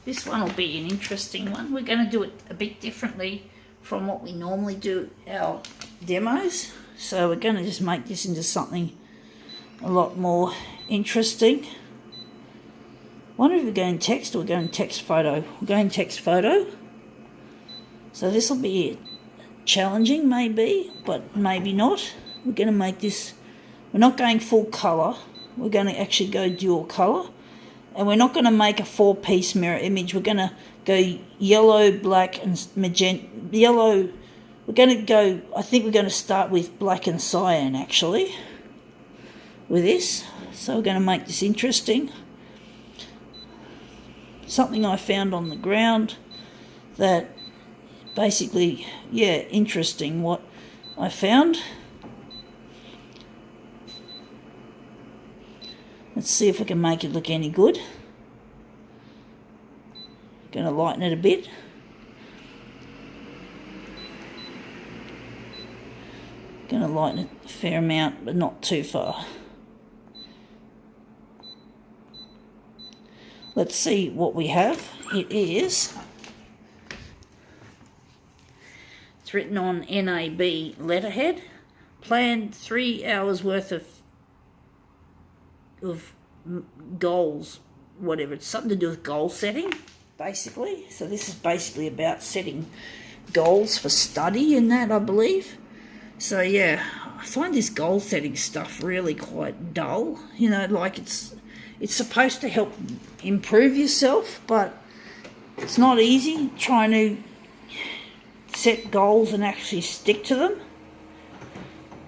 This one will be an interesting one. We're going to do it a bit differently from what we normally do our demos. So we're going to just make this into something a lot more interesting. Wonder if we're going text or we're going text photo. We're going text photo. So this will be challenging maybe, but maybe not. We're going to make this, we're not going full colour. We're going to actually go dual colour. And we're not going to make a 4-piece mirror image. We're going to go yellow, black and magenta. Yellow, we're going to go, I think we're going to start with black and cyan actually with this. So we're going to make this interesting. Something I found on the ground that basically, yeah, interesting what I found. Let's see if we can make it look any good. Going to lighten it a bit. Going to lighten it a fair amount, but not too far. Let's see what we have. It is, it's written on NAB letterhead. Planned 3 hours worth of goals, whatever. It's something to do with goal setting, basically. So this is basically about setting goals for study and that, I believe. So yeah, I find this goal setting stuff really quite dull. You know, like it's supposed to help improve yourself, but it's not easy trying to set goals and actually stick to them.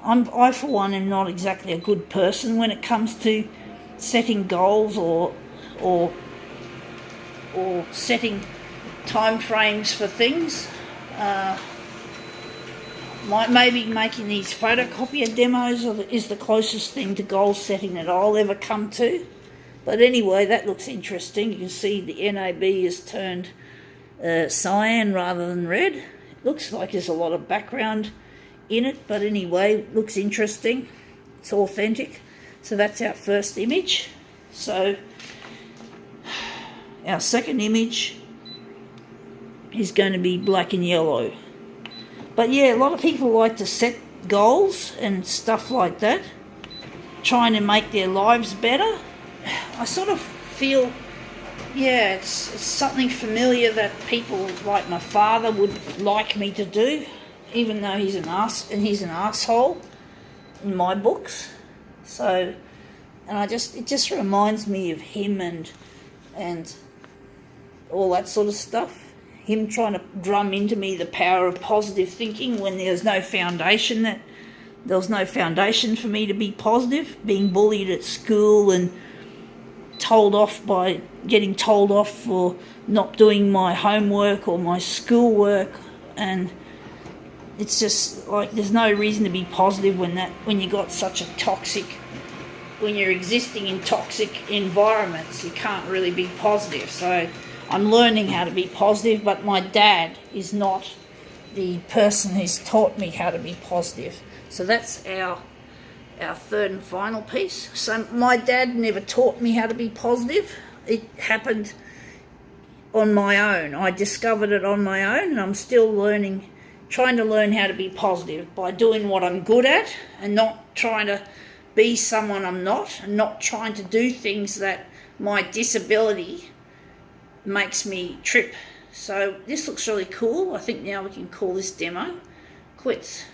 I for one am not exactly a good person when it comes to setting goals or setting time frames for things. Maybe making these photocopier demos is the closest thing to goal setting that I'll ever come to. But anyway, that looks interesting. You can see the NAB is turned cyan rather than red. It looks like there's a lot of background in it, but anyway, it looks interesting. It's authentic. So that's our first image. So our second image is going to be black and yellow. But yeah, a lot of people like to set goals and stuff like that, trying to make their lives better. I sort of feel, yeah, it's something familiar that people like my father would like me to do, even though he's an asshole in my books. So, and it just reminds me of him and all that sort of stuff. Him trying to drum into me the power of positive thinking when there was no foundation for me to be positive, being bullied at school and getting told off for not doing my homework or my schoolwork, and it's just like there's no reason to be positive when you got such a when you're existing in toxic environments, you can't really be positive. So I'm learning how to be positive, but my dad is not the person who's taught me how to be positive. So that's our third and final piece. So my dad never taught me how to be positive. It happened on my own. I discovered it on my own, and I'm still trying to learn how to be positive by doing what I'm good at and not trying to be someone I'm not, and not trying to do things that my disability makes me trip. So this looks really cool. I think now we can call this demo quits.